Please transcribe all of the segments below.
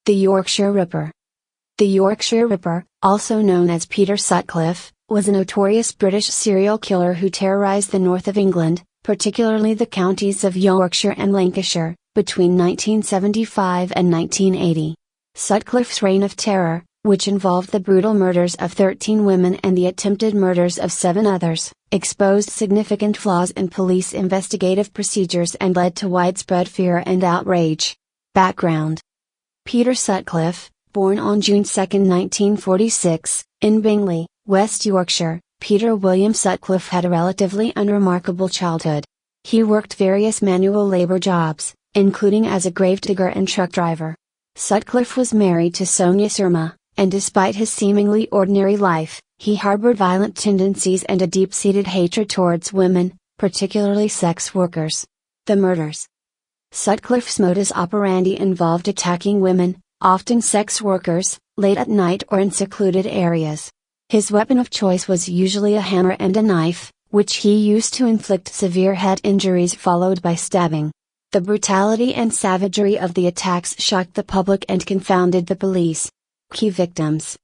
The Yorkshire Ripper. The Yorkshire Ripper, also known as Peter Sutcliffe, was a notorious British serial killer who terrorized the north of England, particularly the counties of Yorkshire and Lancashire, between 1975 and 1980. Sutcliffe's reign of terror, which involved the brutal murders of 13 women and the attempted murders of 7 others, exposed significant flaws in police investigative procedures and led to widespread fear and outrage. Background: Peter Sutcliffe, born on June 2, 1946, in Bingley, West Yorkshire, Peter William Sutcliffe had a relatively unremarkable childhood. He worked various manual labor jobs, including as a gravedigger and truck driver. Sutcliffe was married to Sonia Surma, and despite his seemingly ordinary life, he harbored violent tendencies and a deep-seated hatred towards women, particularly sex workers. The murders. Sutcliffe's modus operandi involved attacking women, often sex workers, late at night or in secluded areas. His weapon of choice was usually a hammer and a knife, which he used to inflict severe head injuries followed by stabbing. The brutality and savagery of the attacks shocked the public and confounded the police. Key victims: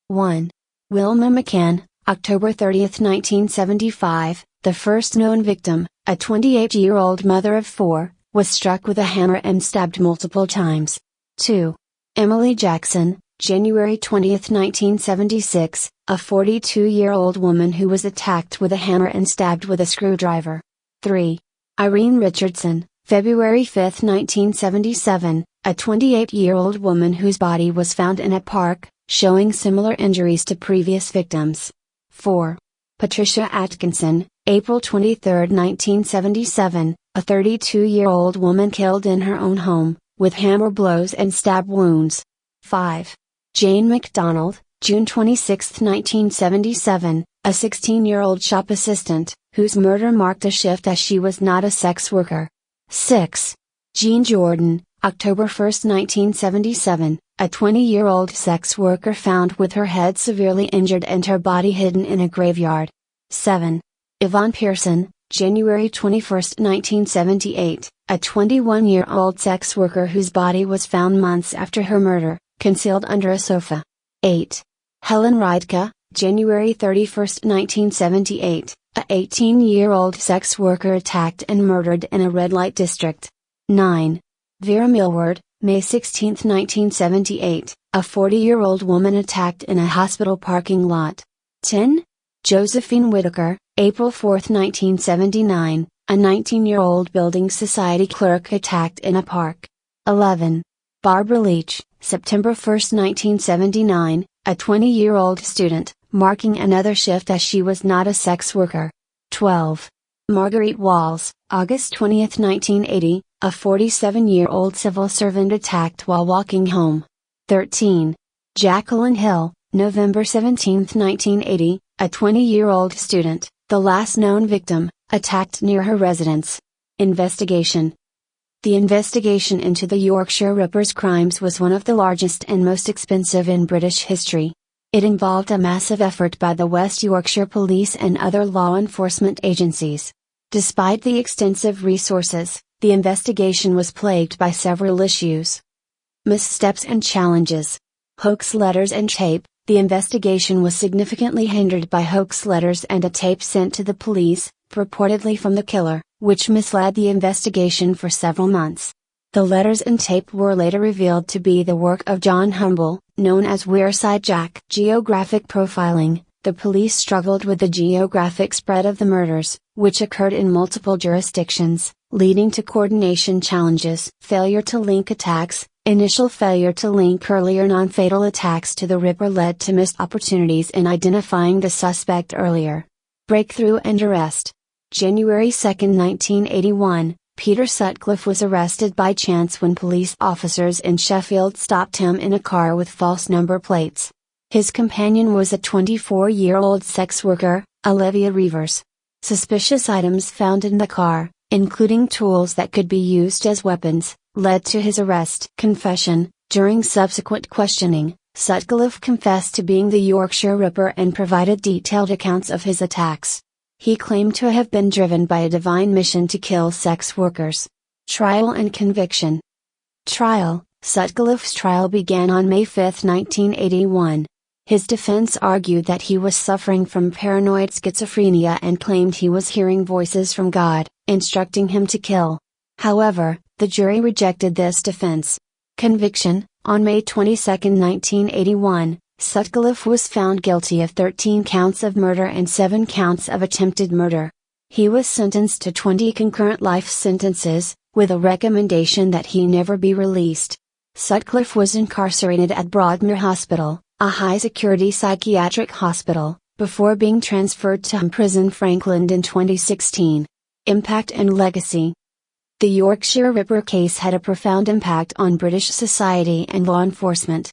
1. Wilma McCann, October 30, 1975, the first known victim, a 28-year-old mother of 4, was struck with a hammer and stabbed multiple times. 2. Emily Jackson, January 20, 1976, a 42-year-old woman who was attacked with a hammer and stabbed with a screwdriver. 3. Irene Richardson, February 5, 1977, a 28-year-old woman whose body was found in a park, showing similar injuries to previous victims. 4. Patricia Atkinson, April 23, 1977, a 32-year-old woman killed in her own home, with hammer blows and stab wounds. 5. Jane McDonald, June 26, 1977, a 16-year-old shop assistant, whose murder marked a shift as she was not a sex worker. 6. Jean Jordan, October 1, 1977, a 20-year-old sex worker found with her head severely injured and her body hidden in a graveyard. 7. Yvonne Pearson, January 21, 1978, a 21-year-old sex worker whose body was found months after her murder, concealed under a sofa. 8. Helen Rydka, January 31, 1978, a 18-year-old sex worker attacked and murdered in a red light district. 9. Vera Millward, May 16, 1978, a 40-year-old woman attacked in a hospital parking lot. 10. Josephine Whitaker, April 4, 1979, a 19-year-old building society clerk attacked in a park. 11. Barbara Leach, September 1, 1979, a 20-year-old student, marking another shift as she was not a sex worker. 12. Marguerite Walls, August 20, 1980, a 47-year-old civil servant attacked while walking home. 13. Jacqueline Hill, November 17, 1980, a 20-year-old student, the last known victim, attacked near her residence. Investigation. The investigation into the Yorkshire Ripper's crimes was one of the largest and most expensive in British history. It involved a massive effort by the West Yorkshire Police and other law enforcement agencies. Despite the extensive resources, the investigation was plagued by several issues. Missteps and challenges. Hoax letters and tape. The investigation was significantly hindered by hoax letters and a tape sent to the police, purportedly from the killer, which misled the investigation for several months. The letters and tape were later revealed to be the work of John Humble, known as Wearside Jack. Geographic profiling. The police struggled with the geographic spread of the murders, which occurred in multiple jurisdictions, leading to coordination challenges. Failure to link attacks. Initial failure to link earlier non-fatal attacks to the Ripper led to missed opportunities in identifying the suspect earlier. Breakthrough and arrest. January 2, 1981, Peter Sutcliffe was arrested by chance when police officers in Sheffield stopped him in a car with false number plates. His companion was a 24-year-old sex worker, Olivia Reevers. Suspicious items found in the car, including tools that could be used as weapons, led to his arrest. Confession. During subsequent questioning, Sutcliffe confessed to being the Yorkshire Ripper and provided detailed accounts of his attacks. He claimed to have been driven by a divine mission to kill sex workers. Trial and conviction. Trial. Sutcliffe's trial began on May 5, 1981. His defense argued that he was suffering from paranoid schizophrenia and claimed he was hearing voices from God, instructing him to kill. However, the jury rejected this defense. Conviction: on May 22, 1981, Sutcliffe was found guilty of 13 counts of murder and 7 counts of attempted murder. He was sentenced to 20 concurrent life sentences, with a recommendation that he never be released. Sutcliffe was incarcerated at Broadmoor Hospital, a high-security psychiatric hospital, before being transferred to Prison Frankland in 2016. Impact and legacy. The Yorkshire Ripper case had a profound impact on British society and law enforcement.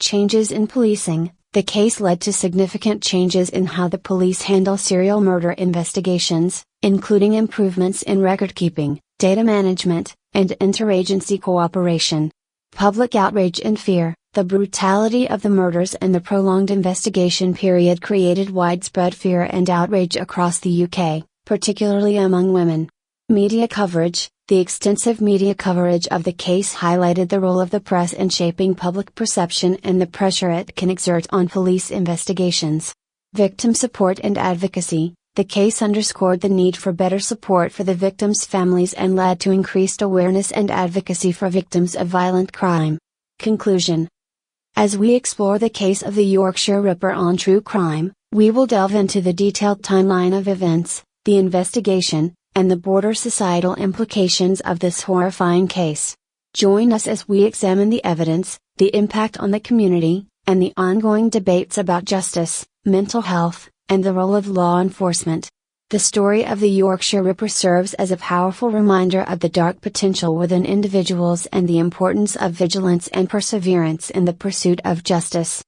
Changes in policing. The case led to significant changes in how the police handle serial murder investigations, including improvements in record-keeping, data management, and interagency cooperation. Public outrage and fear. The brutality of the murders and the prolonged investigation period created widespread fear and outrage across the UK, particularly among women. Media coverage. The extensive media coverage of the case highlighted the role of the press in shaping public perception and the pressure it can exert on police investigations. Victim support and advocacy. The case underscored the need for better support for the victims' families and led to increased awareness and advocacy for victims of violent crime. Conclusion. As we explore the case of the Yorkshire Ripper on True Crime, we will delve into the detailed timeline of events, the investigation, and the broader societal implications of this horrifying case. Join us as we examine the evidence, the impact on the community, and the ongoing debates about justice, mental health, and the role of law enforcement. The story of the Yorkshire Ripper serves as a powerful reminder of the dark potential within individuals and the importance of vigilance and perseverance in the pursuit of justice.